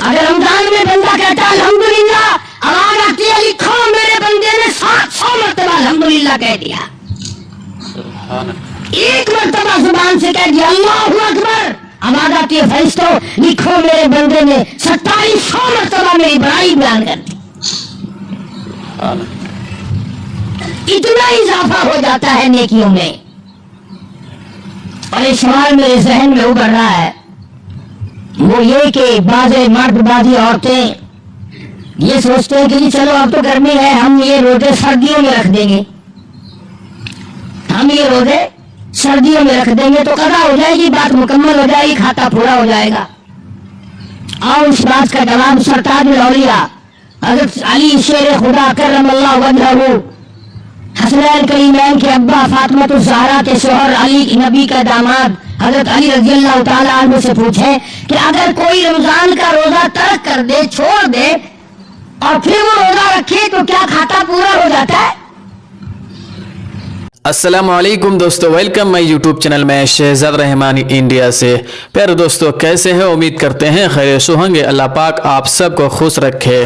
अगर रमजान में बंदा कहता अल्हम्दुलिल्लाह, आवाज आती है लिखो मेरे बंदे ने 700 मरतबा अल्हम्दुलिल्लाह कह दिया। एक मरतबा जुबान से कह दिया अल्लाहु अकबर, आवाज आती है फरिश्तों लिखो मेरे बंदे ने 2700 मरतबा मेरी बड़ाई बयान कर दी। इतना इजाफा हो जाता है नेकियों में। और एक सवाल मेरे जहन में उभर रहा है, वो ये कि बाज़े मर्द बाज़ी औरतें ये सोचते हैं कि जी चलो अब तो गर्मी है, हम ये रोजे सर्दियों में रख देंगे, हम ये रोजे सर्दियों में रख देंगे तो कदा हो जाएगी, बात मुकम्मल हो जाएगी, खाता पूरा हो जाएगा। और इस बात का जवाब सरताजुल औलिया हज़रत अली शेर खुदा करमल्लाहु वजहहू हसनैन करीमैन के अब्बा फातिमा ज़हरा के शोहर अली नबी का दामाद हजरत अली रज़ी अल्लाह तआला अन्हु से पूछे कि अगर कोई रमजान का रोजा तर्क कर दे, छोड़ दे और फिर वो रोजा रखे तो क्या खाता पूरा हो जाता है? अस्सलाम वालेकुम दोस्तों, वेलकम माय यूट्यूब चैनल में शहजाद रहमानी इंडिया से। प्यारे दोस्तों, कैसे हैं? उम्मीद करते हैं खैरियत से होंगे। अल्लाह पाक आप सबको खुश रखे।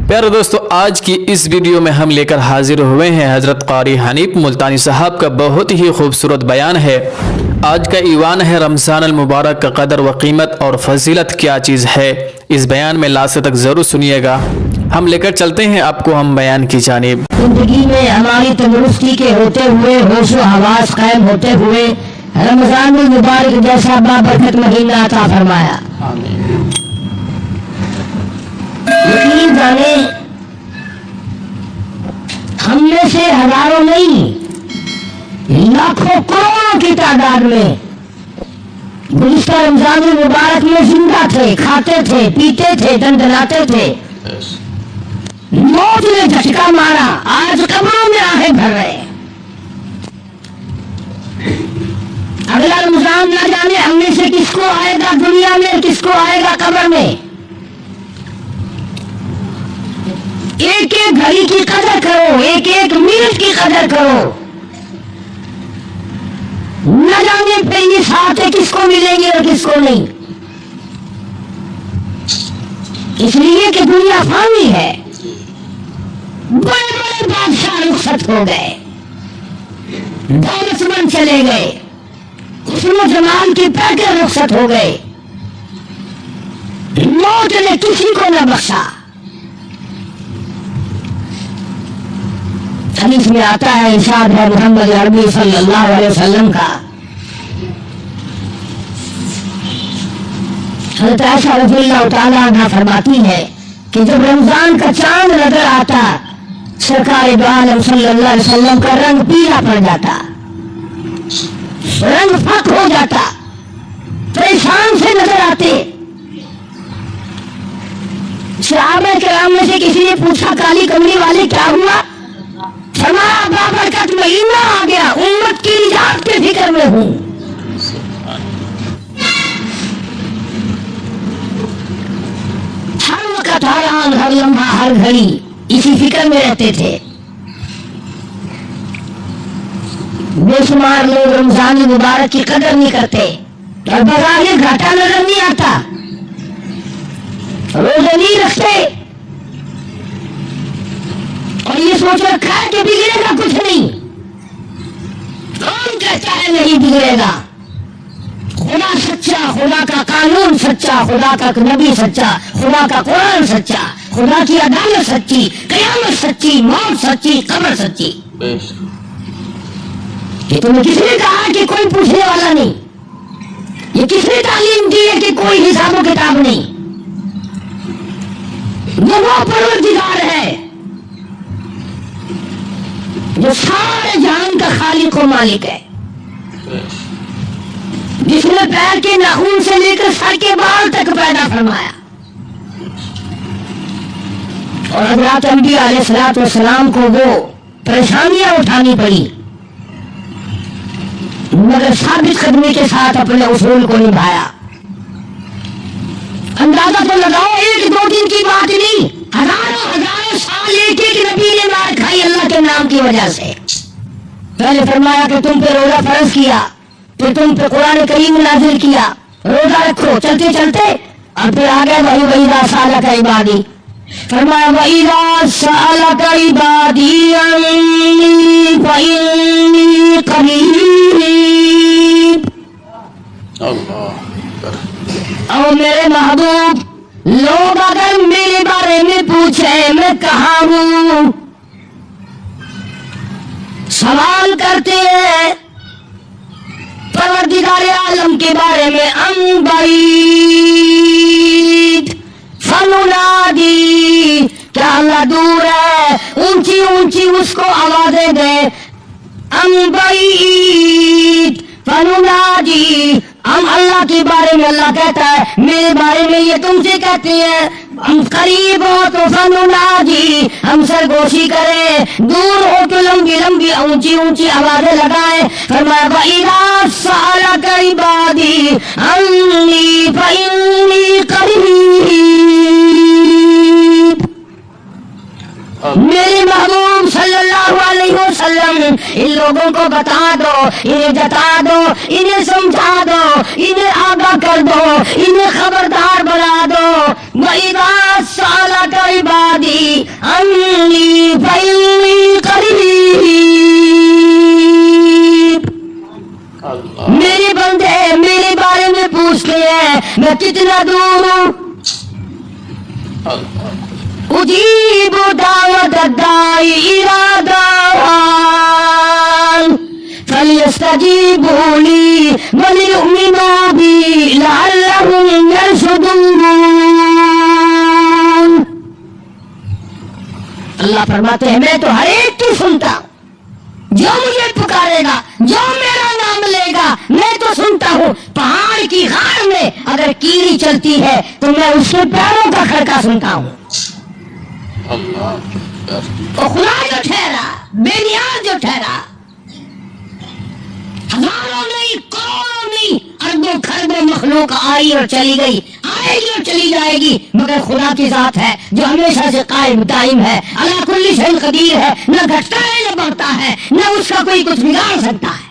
प्यारे दोस्तों, आज की इस वीडियो में हम लेकर हाजिर हुए हैं हज़रत क़ारी हनीफ मुल्तानी साहब का बहुत ही खूबसूरत बयान है। आज का ईवान है रमज़ान अल मुबारक का कदर व कीमत और फजीलत क्या चीज़ है। इस बयान में लास्ट तक ज़रूर सुनिएगा। हम लेकर चलते हैं आपको हम बयान की जानिब। जिंदगी में हमारी तंदुरुस्ती के होते हुए, होश व हवास कायम होते हुए रमज़ान अल मुबारक जैसा बाबरकत महीना अता फरमाया। यकीन जाने हम में से हजारों नहीं लाखों करोड़ों की तादाद में गुज़िश्ता रमजान मुबारक में जिंदा थे, खाते थे, पीते थे, दंदनाते थे। मौत ने झटका मारा, आज कब्रों में आहें भर रहे। अगला रमजान न जाने हम में से किसको आएगा दुनिया में, किसको आएगा कब्र में। एक एक घड़ी की कदर करो, एक एक मिनट की कदर करो। न जाने फिर ये साथ किसको मिलेंगे और किसको नहीं। इसलिए कि दुनिया फानी है। बड़े बड़े बादशाह रुखसत हो गए, दौलतमंद चले गए, हुस्न जमाल के पैकर रुखसत हो गए। मौत ने किसी को न बख्शा। हदीस में आता है, इरशाद है मोहम्मद अरबी सल्लल्लाहु अलैहि वसल्लम का, हज़रत आयशा रज़ियल्लाहु तआला अन्हा फरमाती है कि जब रमजान का चांद नजर आता, सरकार दो आलम सल्लल्लाहु अलैहि वसल्लम का रंग पीला पड़ जाता, रंग फक हो जाता, परेशान से नजर आते। सहाबा किराम में से किसी ने पूछा काली कमली वाले क्या हुआ? फरमाया बाबरकत महीना आ गया, उम्मत की निजात के फिक्र में हूं। हर वक्त, हर आन, हर लम्हा, हर घड़ी इसी फिक्र में रहते थे। बेशुमार लोग रमजान मुबारक की कदर नहीं करते और बाजार घाटा नजर नहीं आता, रोजे नहीं रखते और ये सोच रखा है कि बिगड़ेगा कुछ नहीं। कौन कहता है नहीं बिगड़ेगा? खुदा सच्चा, खुदा का कानून सच्चा, खुदा का नबी सच्चा, खुदा का कुरान सच्चा, खुदा की अदालत सच्ची, कयामत सच्ची, मौत सच्ची, कब्र सच्ची। ये तुम्हें किसने कहा कि कोई पूछने वाला नहीं? ये किसने तालीम दी है कि कोई हिसाबो किताब नहीं? वो परवरदिगार है जो सारे जहान का खालिक और मालिक है, जिसने पैर के नाखून से लेकर सर के बाल तक पैदा फरमाया। और हज़रत अंबिया अलैहिस्सलातु वस्सलाम को वो परेशानियां उठानी पड़ी, मगर साबित कदमी के साथ अपने उसूल को निभाया। अंदाजा तो लगाओ, एक दो दिन की बात नहीं, हजारों हजारों साल एक एक नबी ने मार खाई अल्लाह के नाम की वजह से। पहले फरमाया कि तुम पे रोजा फर्ज किया, फिर तुम पे कुरान करीम नाजिल किया, रोजा रखो। चलते चलते और फिर आगे वही सालक इबादी फरमाया वईदा सालक इबादी अन्नी फइन्नी करीब। और मेरे महबूब लोग अगर मेरे बारे में पूछे मैं कहाँ हूँ, सवाल करते हैं परवरदिगार आलम के बारे में अम्बईद फनुनादी, क्या अल्लाह दूर है, ऊंची ऊंची उसको आवाजें दे। अम्बईद फनुनादी, हम अल्लाह के बारे में अल्लाह कहता है मेरे बारे में ये तुमसे कहते हैं हम करीब हो तो फनुनादी, हम सरगोशी करें, दूर हो तो लंबी लंबी ऊंची ऊंची आवाजें लगाएं। फरमाया वईदा सालक इबादी अन्नी फइन्नी करीब। मेरे महबूब सल्लल्लाहु अलैहि वसल्लम इन लोगों को बता दो, इन्हें जता दो, इन्हें समझा दो, इन्हें आगाह कर दो, इन्हें खबरदार बना दो। वईदा सालक इबादी अन्नी फइन्नी करीब। मेरे बंदे मेरे बारे में पूछते हैं मैं कितना दूर हूँ। उजीबु दावत दाई इला दान फलियस्तजीबू ली वलियुमिनू बी लअल्लहुम यरशुदून। अल्लाह फरमाते हैं मैं तो हर एक की सुनता हूँ, जो मुझे पुकारेगा, जो मेरा नाम लेगा मैं तो सुनता हूँ। पहाड़ की गाड़ में अगर कीड़ी चलती है तो मैं उसके पैरों का खड़का सुनता हूँ। तो खुदा जो ठहरा, बेनियाज जो ठहरा, हजारों नहीं करोड़ों नहीं अरबों खरबों मखलूक आई और चली गई, आएगी और चली जाएगी, मगर खुदा की जात है जो हमेशा से कायम दाइम है, अला कुल्ली शैइन कदीर है, न घटता है न बढ़ता है, न उसका कोई कुछ बिगाड़ सकता है।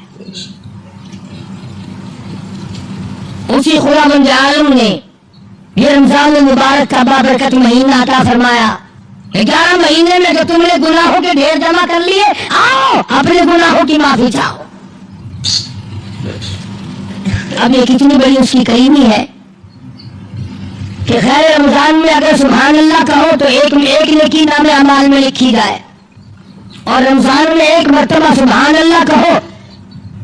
उसी खुदा बंदे आलम ने ये रमजान मुबारक का बाबरकत महीना अता फरमाया। 11 महीने में जो तुमने गुनाहों के ढेर जमा कर लिए, आओ अपने गुनाहों की माफी चाहो। अब ये कितनी बड़ी उसकी करीमी है कि खैर रमजान में अगर सुभान अल्लाह कहो तो एक नेकी नामे अमाल में लिखी जाए, और रमजान में एक मर्तबा सुभान अल्लाह कहो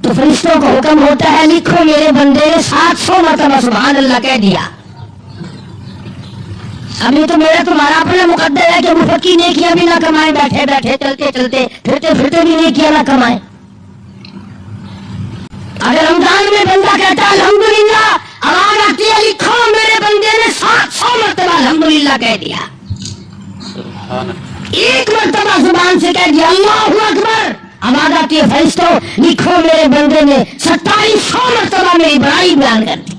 तो फरिश्तों को हुक्म होता है लिखो मेरे बंदे ने 700 मर्तबा सुभान अल्लाह कह दिया। अभी तो मेरा तुम्हारा अपना मुकद्दर है कि मुफ्त की नेकियां भी ना कमाए, बैठे बैठे चलते चलते फिरते फिरते भी नेकियां ना कमाए। अगर रमजान में बंदा कहता है अल्हम्दुलिल्लाह, आवाज आती है लिखो मेरे बंदे ने 700 मर्तबा अल्हम्दुलिल्लाह कह दिया। एक मर्तबा जुबान से कह दिया अल्लाहु अकबर, आवाज आती है फरिश्तों लिखो मेरे बंदे ने 2700 मर्तबा मेरी बड़ाई बयान कर दी।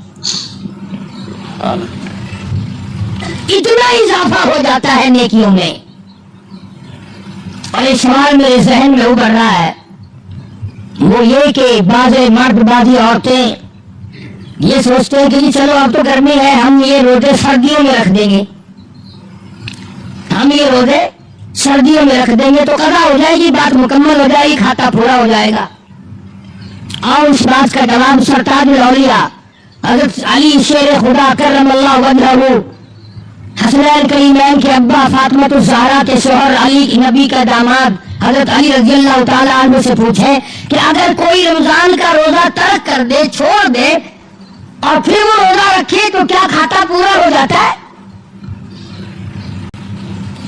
इतना इजाफा हो जाता है नेकियों में। और एक सवाल मेरे जहन में उभर रहा है, वो ये कि बाज़े मर्द बाज़ी औरतें ये सोचते हैं कि जी चलो अब तो गर्मी है, हम ये रोजे सर्दियों में रख देंगे, हम ये रोजे सर्दियों में रख देंगे तो कदा हो जाएगी, बात मुकम्मल हो जाएगी, खाता पूरा हो जाएगा। और उस बात का जवाब सरताजुल औलिया हज़रत अली शेर खुदा करमल्लाहु वजहहू हसनैन करीमैन के अब्बा फातिमा ज़हरा के शोहर अली नबी का दामाद हजरत अली रज़ी अल्लाह तआला अन्हु से पूछे कि अगर कोई रमजान का रोजा तर्क कर दे, छोड़ दे और फिर वो रोजा रखे तो क्या खाता पूरा हो जाता है?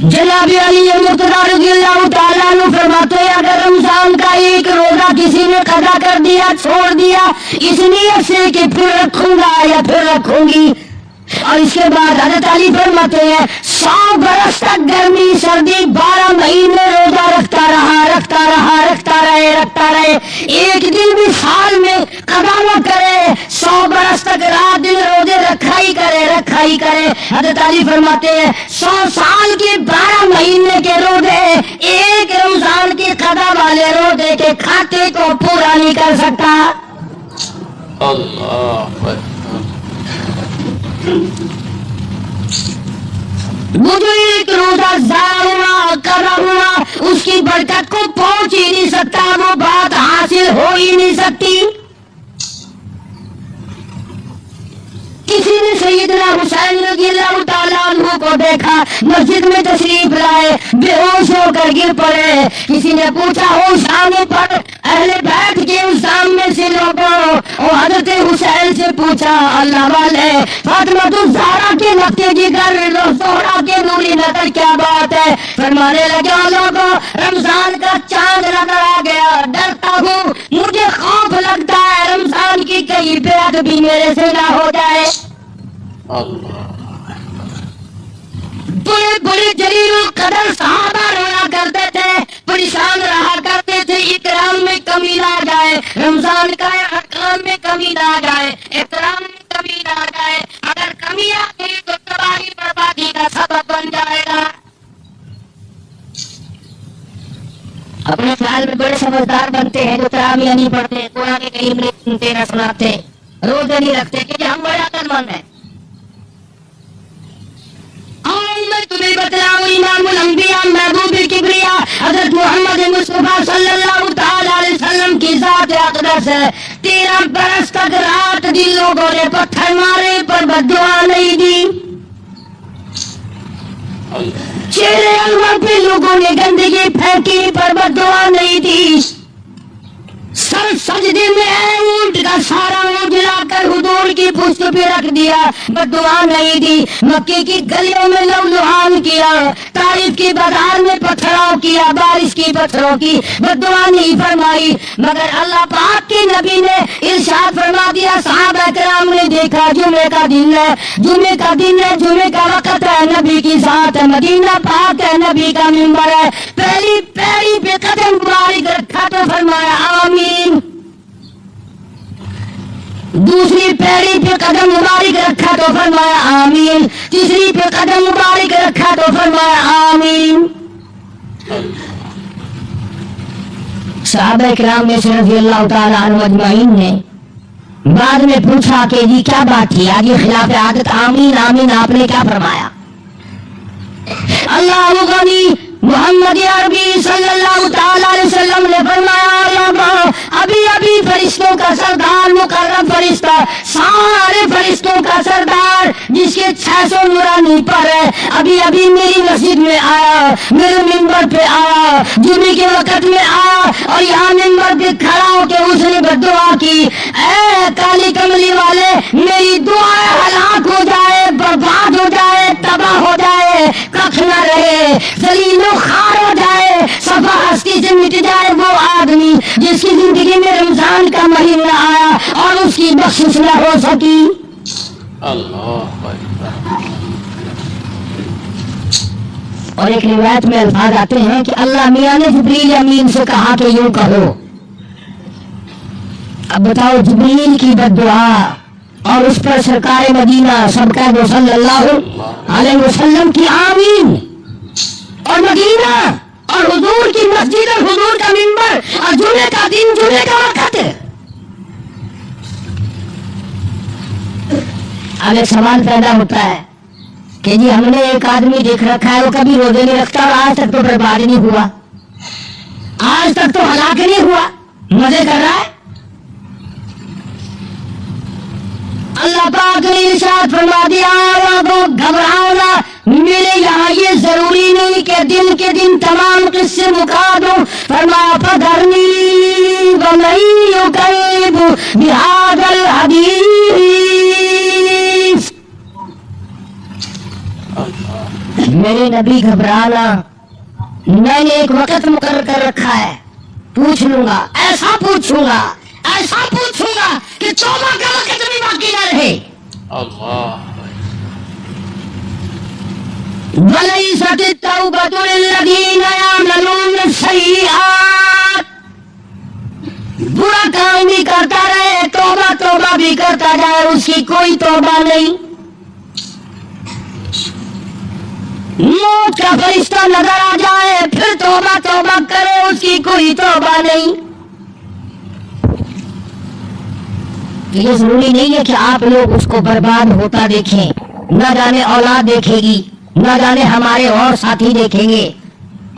जनाब अली मुर्तज़ा रज़ी अल्लाह तआला अन्हु फरमाते हैं अगर रमजान का एक रोजा किसी ने कज़ा कर दिया, छोड़ दिया इस नियत से कि फिर रखूंगा या फिर रखूंगी, और इसके बाद हज़रत अली फरमाते हैं 100 बरस तक गर्मी सर्दी 12 महीने रोजा रखता रहे, एक दिन भी साल में कदा न करे, 100 बरस तक रात दिन रोजे रखा ही करे। हज़रत अली फरमाते हैं 100 साल के 12 महीने के रोजे एक रमजान के कदा वाले रोजे के खाते को पूरा नहीं कर सकता। وہ جو ایک روزہ ضائع ہوا قضا ہوا اس کی برکت کو پہنچ ہی نہیں سکتا، وہ بات حاصل ہو ہی نہیں سکتی۔ کسی نے سیدنا حسین رضی اللہ تعالیٰ عنہ کو دیکھا، مسجد میں تشریف لائے، بے ہوش ہو کر گر پڑے۔ کسی نے پوچھا ہوش آنے پر اہل بیت کے اس سامنے سے لوگوں اور حضرت حسین سے پوچھا، اللہ والے فاطمہ الزہرا کے نقطۂ جگر زہرا کے نوری نظر کیا بات ہے؟ فرمانے لگے، لوگوں رمضان کا چاند نظر آ گیا، ڈرتا ہوں، مجھے خوف لگتا ہے رمضان کی کئی بیعت بھی میرے سے نہ ہو جائے۔ بڑے بڑے جلیل القدر صحابہ رویا کرتے تھے، پریشان رہا کرتے تھے، اکرام میں کمی نہ آ جائے، رمضان کا احکام میں کمی نہ آ جائے، احترام میں کمی نہ آ جائے، اگر کمی آ گئی تو تباہی بربادی کا سبب بن جائے گا۔ اپنے خیال میں بڑے سمجھدار بنتے ہیں جو تراویح نہیں پڑھتے، قرآن کریم نہیں سنتے نہ سناتے، روزے نہیں رکھتے کہ ہم بڑے عقل مند ہیں۔ میں تمہیں بتلاؤں امام الانبیاء محبوب کبریا حضرت محمد مصطفیٰ صلی اللہ تعالی علیہ وسلم کی ذات اقدس ہے، 13 برس تک رات دن لوگوں نے پتھر مارے پر بددعا نہیں دی، چہرے انور پہ لوگوں نے گندگی پھینکی پر بددعا نہیں دی، سر سجدے میں اونٹ کا سارا اجلا کر حضور کی پشت پہ رکھ دیا، بددعا نہیں دی، مکے کی گلیوں میں لہولہان کیا، طائف کی بازار میں پتھراؤ کیا، بارش کی پتھروں کی بددعا نہیں فرمائی، مگر اللہ پاک کے نبی نے ارشاد فرما دیا، صحابہ کرام نے دیکھا جمعے کا دن ہے، جمعے کا دن ہے، جمعے کا وقت ہے، نبی کی ذات ہے، مدینہ پاک ہے، نبی کا منبر ہے، پہلی پیری پہ قدم مبارک رکھا تو فرمایا آمین، دوسری پیری پہ قدم مبارک رکھا تو فرمایا آمین، تیسری پہ قدم مبارک رکھا تو فرمایا آمین۔ صحابہ کرام میں سے رضی اللہ تعالیٰ عنہ اجمعین نے بعد میں پوچھا کہ جی کیا بات تھی آج یہ خلاف عادت آمین آمین آپ نے کیا فرمایا؟ اللہ غنی محمد عربی صلی اللہ تعالی علیہ وسلم نے فرمایا، ابھی ابھی فرشتوں کا سردار مقرب فرشتہ، سارے فرشتوں کا سردار جس کے 600 نورانی پر ہے، ابھی ابھی میری مسجد میں آیا، میرے منبر پہ آیا، جمعے کے وقت میں آیا اور یہاں منبر پہ کھڑا ہو کے اس نے بددعا کی، اے کالی کملی والے میری دعا ہلاک ہو جائے، برباد ہو جائے، تباہ ہو جائے، کچھ نہ رہے، ذلیل و خوار ہو جائے، صفا ہستی سے مٹ جائے وہ آدمی جس کی زندگی میں رمضان کا مہینہ آیا اور اس کی بخشش نہ ہو سکی۔ اور ایک روایت میں الفاظ آتے ہیں کہ اللہ میاں نے جبریل امین سے کہا کہ یوں کہو، اب بتاؤ جبریل کی بددعا اور اس پر سرکار مدینہ سب کا صلی اللہ علیہ وسلم کی آمین اور مدینہ اور حضور کی مسجد اور حضور کا منبر اور جمعے کا دن جمعے کا وقت۔ اب ایک سوال پیدا ہوتا ہے کہ جی ہم نے ایک آدمی دیکھ رکھا ہے وہ کبھی روزے نہیں رکھتا اور آج تک تو برباد نہیں ہوا، آج تک تو ہلاک نہیں ہوا، مزے کر رہا ہے۔ اللہ پاک نے ارشاد فرما دیا، گھبراؤ نہ، میرے یہاں یہ ضروری نہیں کہ دن کے دن تمام قصے مکا دوں، فرمایا فذرنی ومن یکذب بہذا الحدیث، میرے نبی گھبرانا، میں نے ایک وقت مقرر کر رکھا ہے، پوچھ لوں گا، ایسا پوچھوں گا، ایسا پوچھوں گا کہ توبہ کا وقت بھی باقی نہ رہے۔ وَلَيْسَتِ التَّوْبَةُ لِلَّذِينَ يَعْمَلُونَ السَّيِّئَاتِ، برا کام بھی کرتا رہے، توبہ توبہ بھی کرتا جائے، اس کی کوئی توبہ نہیں۔ موت کا فرشتہ نظر آ جائے پھر توبہ توبہ کرے، اس کی کوئی توبہ نہیں۔ یہ ضروری نہیں ہے کہ آپ لوگ اس کو برباد ہوتا دیکھیں، نہ جانے اولاد دیکھے گی، न जाने हमारे और साथी देखेंगे।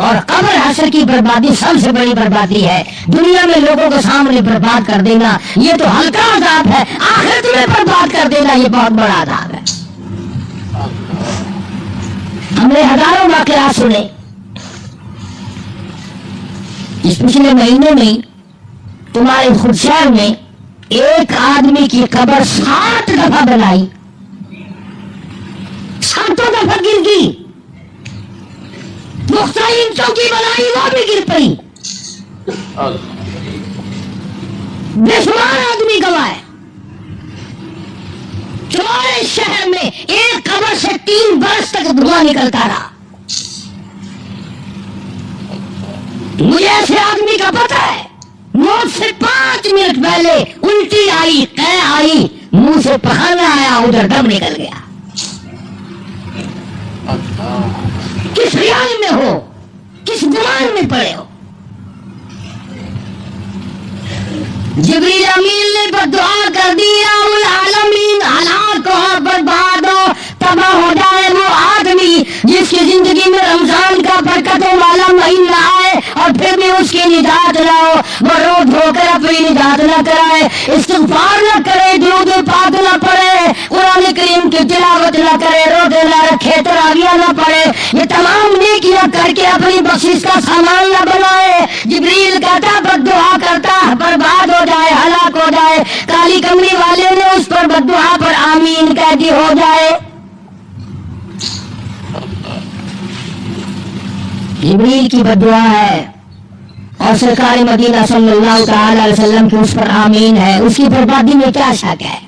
और कब्र हश्र की बर्बादी सबसे बड़ी बर्बादी है। दुनिया में लोगों के सामने बर्बाद कर देना ये तो हल्का अजाब है, आखिरत में बर्बाद कर देना ये बहुत बड़ा अजाब है। हमने हजारों वाकयात सुने। इस पिछले महीने में तुम्हारे खुद शहर में एक आदमी की कब्र 7 दफा बनाई, 7 दफा गिर गई। मुख्ता इंचों की बनाई वो भी गिर पड़ी। बेशुमार आदमी गवाए। तुम्हारे शहर में एक कब्र से 3 बरस तक धुआं निकलता रहा। मुझे ऐसे आदमी का पता है, मौत से 5 मिनट पहले उल्टी आई, कै आई, मुंह से पखाना आया, उधर दम निकल गया। किस ख्याल में हो, किस गुमान में पड़े हो? जिब्रील अमीन ने बददुआ कर दी, उल आलमीन हलाक हो, बर्बाद हो, तबाह हो जाए वो आदमी जिसकी जिंदगी में रमजान का बरकतों वाला महीना आए और फिर भी उसकी निजात ना हो। वो रो धोकर अपनी निजात न कराए, इस्तिग़फ़ार न करे, दुरूद पाक न पढ़े, कुरान करीम की तिलावत न करे, रोज़े न रखे, तरावियां न पढ़े, ये तमाम नेकियां करके अपनी बख्शिश का सामान न बनाए। जिब्रील कहता बद्दुआ करता बर्बाद हो जाए, हलाक हो जाए। काली कमरी वाले ने उस पर बद्दुआ पर आमीन कह दी, हो जाए। जिब्रील की बद्दुआ है और सरकार मदीना सल्लल्लाहु अलैहि वसल्लम की उस पर आमीन है, उसकी बर्बादी में क्या शक है।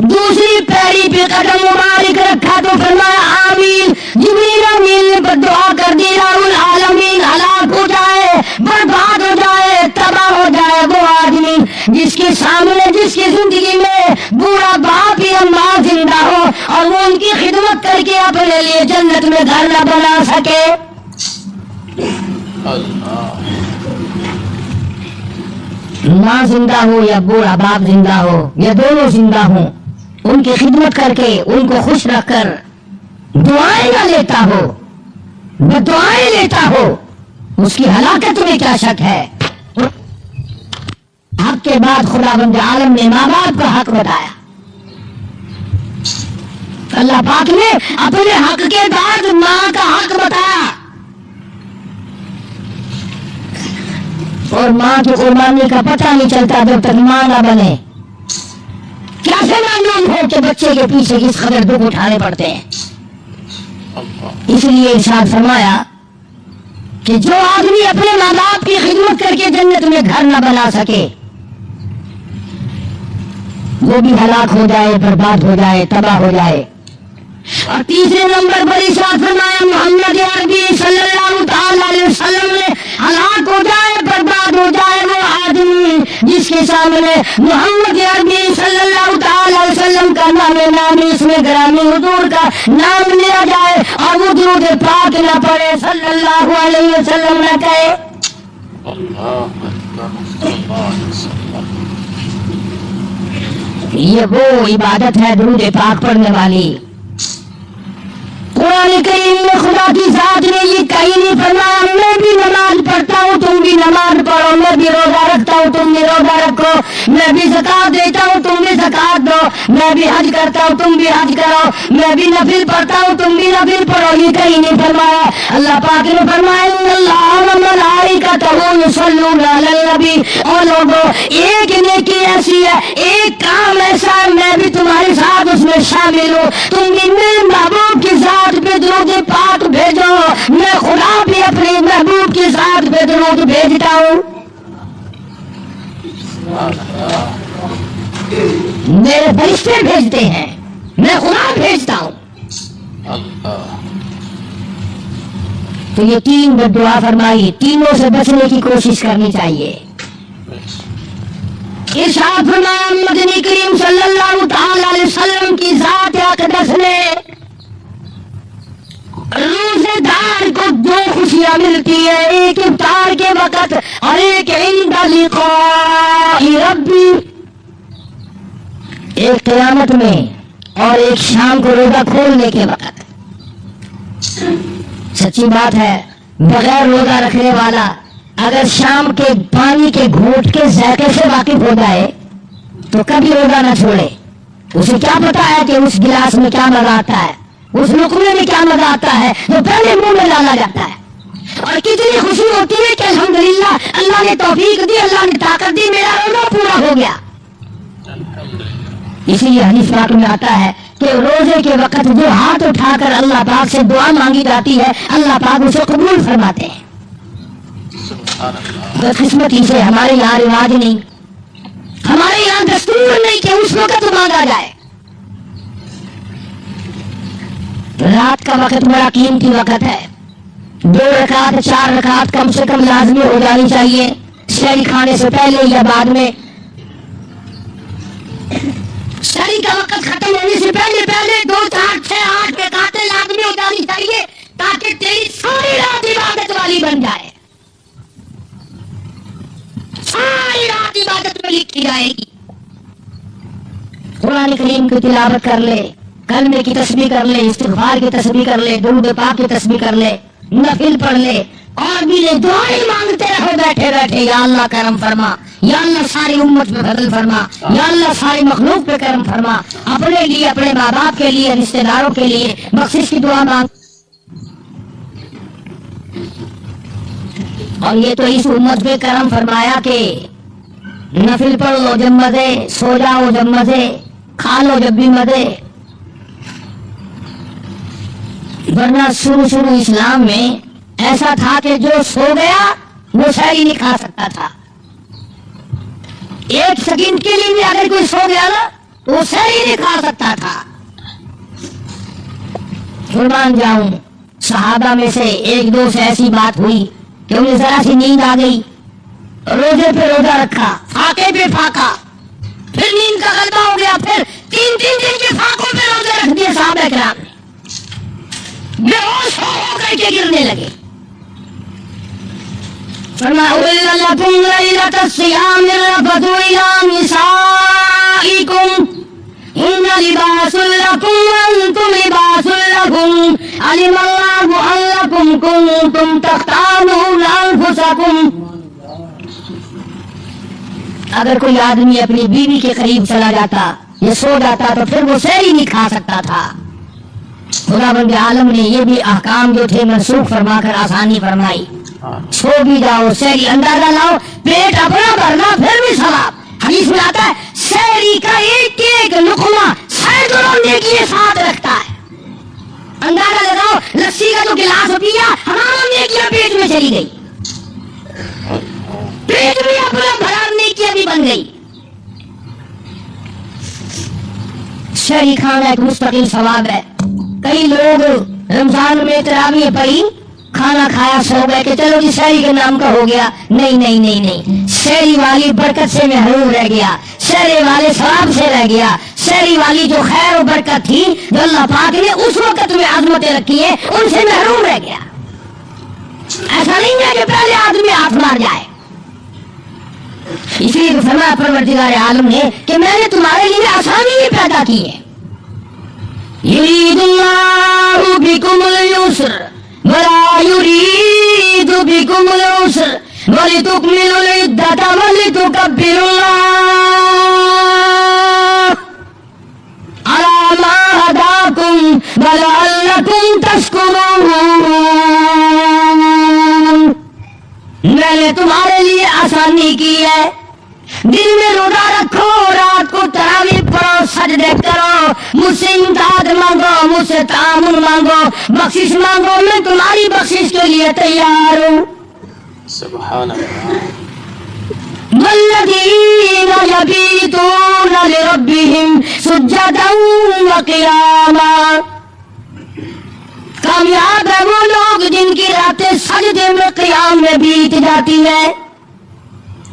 दूसरी पैरी पे कदम मुबारक रखा तो फरमाया आमीन। जिब्रील अमीन ने बद्दुआ कर दी, रब्बुल आलमीन हलाक हो जाए, बर्बाद हो जाए, तबाह हो जाए वो आदमी जिसके सामने, जिसकी जिंदगी में बूढ़ा बाप या माँ जिंदा हो और वो उनकी खिदमत करके अपने लिए जन्नत में घर न बना सके। माँ जिंदा हो या बूढ़ा बाप जिंदा हो या दोनों जिंदा हो, उनकी खिदमत करके उनको खुश रखकर दुआएं न लेता हो, बदुआएं लेता हो, उसकी हलाकत में क्या शक है। हक के बाद खुदावंद आलम ने माँ बाप का हक बताया। अल्लाह पाक ने अपने हक के बाद माँ का हक बताया। और माँ की कुर्बानी का पता नहीं चलता जब तक माँ ना बने। कैसे मालूम हो कि बच्चे के पीछे किस कदर दुख उठाने पड़ते हैं। इसलिए इरशाद फरमाया कि जो आदमी अपने माँ बाप की खिदमत करके जन्नत में घर न बना सके वो भी हलाक हो जाए, बर्बाद हो जाए, तबाह हो जाए। और तीसरे नंबर पर इरशाद फरमाया मोहम्मद अरबी सल्लल्लाहु अलैहि वसल्लम ने हलाक हो जाए, बर्बाद हो जाए वो आदमी जिसके सामने मोहम्मद अरबी सल्लल्लाहु अलैहि वसल्लम का नाम इसमें ग्रामी हुजूर का नाम लिया जाए और वो दुरूद पाक न पढ़े, सल्लल्लाहु अलैहि वसल्लम न कहे। ये वो इबादत है दुरूद पाक पढ़ने वाली। कुरान करीम में खुदा की जात ने ये कहीं नहीं फरमाया मैं भी नमाज पढ़ता हूँ तुम भी नमाज पढ़ो, मैं भी रोजा रखता हूँ तुम भी रोजा रखो, मैं भी ज़कात देता हूँ तुम भी ज़कात दो, मैं भी हज करता हूँ तुम भी हज करो, मैं भी नफिल पढ़ता हूँ तुम भी नफिल पढ़ो, ये कहीं नहीं फरमाया। अल्लाह पाक ने फरमाया और लोगों एक नेकी ऐसी है, एक काम ऐसा है, मैं भी तुम्हारे साथ उसमें शामिल हूँ। तुम भी मेरे महबूब की जात पे दुरूद पाक भेजो, मैं खुदा भी अपने महबूब की जात पे दुरूद भेजता हूँ। मेरे फरिश्ते भेजते हैं, मैं खुदा भेजता हूँ। तो ये 3 बद्दुआ फरमाई, तीनों से बचने की कोशिश करनी चाहिए। इरशाद फरमाया मदनी करीम सल्लल्लाहु अलैहि वसल्लम की जात अक़दस ने रोजेदार को 2 खुशियां मिलती है, एक इफ्तार के वक़्त और एक इंदा लिक़ाई रब्बी, एक क़यामत में और एक शाम को रोजा खोलने के वक़्त। सच्ची बात है, बगैर रोजा रखने वाला अगर शाम के पानी के घूंट के जायके से वाकिफ हो जाए तो कभी रोजा ना छोड़े। उसे क्या पता है कि उस गिलास में क्या मजा आता है, उस लुकमे में क्या मजा आता है जो पहले मुंह में डाला जाता है। और कितनी खुशी होती है कि अल्हम्दुलिल्लाह, अल्लाह ने तौफीक दी, अल्लाह ने ताकत दी, मेरा रोजा पूरा हो गया। इसीलिए हदीस पाक में आता है कि रोजे के वक्त जो हाथ उठाकर अल्लाह पाक से दुआ मांगी जाती है, अल्लाह पाक उसे कबूल फरमाते हैं। बदकिस्मती से हमारे यहाँ रिवाज नहीं, हमारे यहाँ दस्तूर नहीं कि उस वक्त मांगा जाए। रात का वक्त बड़ा कीमती वक्त है। 2 रकात 4 रकात कम से कम लाजमी हो जानी चाहिए, शहरी खाने से पहले या बाद में। शहरी का वक्त खत्म होने से पहले 2 4 6 8 रकातें लाजमी हो जानी चाहिए, ताकि तेरी सारी रात इबादत वाली बन जाए, सारी रात इबादत में लिखी जाएगी। कुरान करीम की तिलावत कर ले, कलमे की तस्बीह कर ले, इस्तिग़फ़ार की तस्बीह कर ले, दुरूद पाक की तस्बीह कर ले, नफिल पढ़ ले, और भी ले, दुआएं मांगते रहो बैठे बैठे। या अल्लाह करम फरमा, या अल्लाह सारी उम्मत पे फजल फरमा, या अल्लाह सारी मखलूक पे करम फरमा, अपने लिए, अपने माँ बाप के लिए, रिश्तेदारों के लिए बख्शिश की दुआ मांग। और ये तो इस उम्मत पे करम फरमाया कि नफिल पढ़ लो जब मजे, सो जाओ जब मजे, खा लो जब भी मजे। वरना शुरू इस्लाम में ऐसा था कि जो सो गया वो सहरी नहीं खा सकता था। 1 सेकंड के लिए भी अगर कोई सो गया ना तो वो सहरी नहीं खा सकता था। कुर्बान जाऊं, सहाबा में से 1-2 से ऐसी बात हुई कि उन्हें जरा सी नींद आ गई, रोजे पे रोजा रखा, फाके पे फाका, फिर नींद का गलबा हो गया, फिर 3-3 दिन के फाकों पे रोजे रख दिए साहबा किराम ने, बेहोश हो करके गिरने लगे। फरमाया उल्लकुम लैलतस सियाम रफतु इला निसाइकुम इन्ना लिबासुल लकुम व अंतुम लिबासुल लहुम अलिमल्लाहु अन्नकुम कुंतुम तख्तानूना अनफुसकुम। अगर कोई आदमी अपनी बीवी के करीब चला जाता या सो जाता तो फिर वो सहरी नहीं खा सकता था। खुदावंद आलम ने ये भी अहकाम जो थे मनसूख फरमाकर आसानी फरमाई। सो भी जाओ, सहरी अंदाजा लाओ, पेट अपना भरना फिर भी सवाब। हदीस में आता है सहरी का एक लुकमा सैकड़ों नेकी साथ रखता है। अंदाजा लगाओ, लस्सी का जो गिलास पिया, हमारा नेकियां पेट में चली गई, पेट भी अपना भरा, नेकियां भी बन गई। सहरी खाना एक मुस्तकिल सवाब है। कई लोग रमजान में तरावीह पढ़ी, खाना खाया, सो गए कि चलो जी सहरी के नाम का हो गया। नहीं नहीं नहीं नहीं, सहरी वाली बरकत से महरूम रह गया, सहरी वाले सवाब से रह गया। सहरी वाली जो खैर और बरकत थी जो अल्लाह पाक ने उस वक्त में आजमतें रखी है, उनसे महरूम रह गया। ऐसा नहीं है कि पहले आदमी हाथ मार जाए। इसलिए फरमाया परवरदिगार आलम ने कि मैंने तुम्हारे लिए आसानी ही पैदा की है। युरीदुल्लाहु बिकुमुल युस्र वला युरीदु बिकुमुल उस्र वलितुकमिलुल इद्दता वलितुकब्बिरुल्लाह अला मा हदाकुम वलअल्लकुम तशकुरून। मैंने तुम्हारे लिए आसानी की है, दिन में रोजा रखो, रात को तरावीह पढ़ो, सजदे करो, मुझसे इमदाद मांगो, मुझसे तामुन मांगो, बख्शिश मांगो, मैं तुम्हारी बख्शिश के लिए तैयार हूँ। सुभान अल्लाह। वल्लज़ीना यबीतूना लिरब्बिहिम सुज्जदन व क़ियामा। कामयाब है वो लोग जिनकी रातें सजदे में, क़ियाम में बीत जाती है,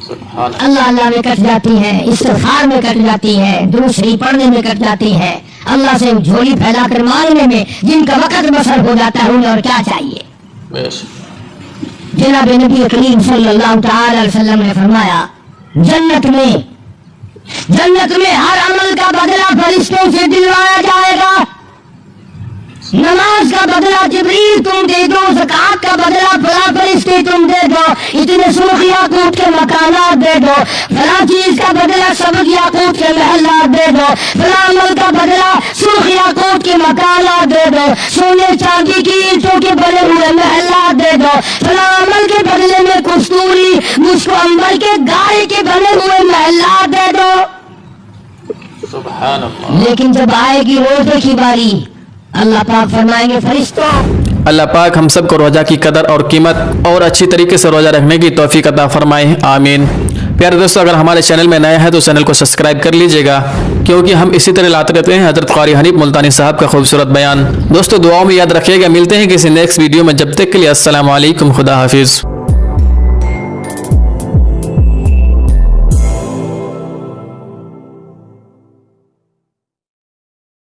अल्लाह अल्लाह में कट जाती है, इस्तिग़फ़ार में कट जाती है, दुरूद शरीफ पढ़ने में कट जाती है, अल्लाह से झोली फैलाकर मांगने में जिनका वक़्त बसर हो जाता है, उन्हें और क्या चाहिए। जनाब नबी करीम सल्लल्लाहु तआला अलैहि वसल्लम ने फरमाया, जन्नत में हर अमल का बदला फरिश्तों से दिलवाया जाएगा। नमाज का बदला जिब्रील तुम दे दो, ज़कात का बदला फला फरिश्ते तुम दे दो, इतने सुर्ख याकूत के मकानात दे दो, फला चीज का बदला सबक याकूत के महल्लात दे दो, फला अमल का बदला सुर्ख याकूत के मकानात दे दो, सोने चांदी की ईंटों के बने हुए महल्लात दे दो, फला अमल के बदले में कस्तूरी मुझको अंबर के गाय के बने हुए महल्लात दे दो। सुभान अल्लाह। लेकिन जब आएगी रोजे की बारी, अल्लाह पाक फरमाएंगे फरिश्तों, अल्लाह पाक हम सबको रोज़ा की कदर और कीमत और अच्छी तरीके से रोज़ा रखने की तौफीक अता फरमाए, आमीन। प्यारे दोस्तों, अगर हमारे चैनल में नए हैं तो चैनल को सब्सक्राइब कर लीजिएगा, क्योंकि हम इसी तरह लाते रहते हैं हज़रत क़ारी हनीफ मुल्तानी साहब का खूबसूरत बयान। दोस्तों दुआओं में याद रखिएगा, मिलते हैं किसी नेक्स्ट वीडियो में, जब तक के लिए अस्सलाम वालेकुम, खुदा हाफिज़।